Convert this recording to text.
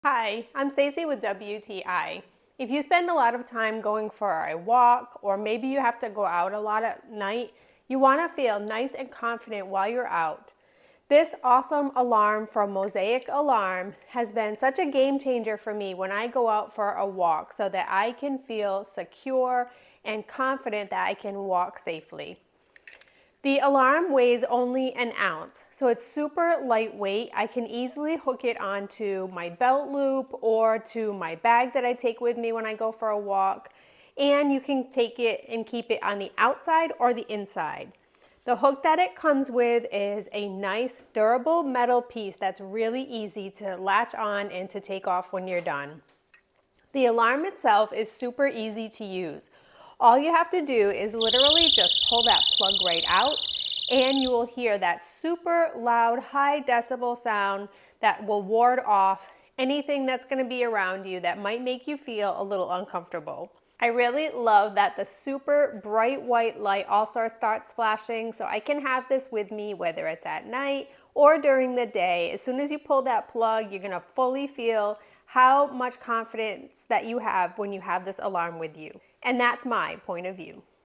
Hi, I'm Stacy with WTI. If you spend a lot of time going for a walk, or maybe you have to go out a lot at night, you want to feel nice and confident while you're out. This awesome alarm from Mosaic Alarm has been such a game changer for me when I go out for a walk so that I can feel secure and confident that I can walk safely. The alarm weighs only an ounce, so it's super lightweight. I can easily hook it onto my belt loop or to my bag that I take with me when I go for a walk. And you can take it and keep it on the outside or the inside. The hook that it comes with is a nice durable metal piece that's really easy to latch on and to take off when you're done. The alarm itself is super easy to use. All you have to do is literally just pull that plug right out and you will hear that super loud, high decibel sound that will ward off anything that's going to be around you that might make you feel a little uncomfortable. I really love that the super bright white light also starts flashing, so I can have this with me whether it's at night or during the day. As soon as you pull that plug, you're going to fully feel how much confidence that you have when you have this alarm with you. And that's my point of view.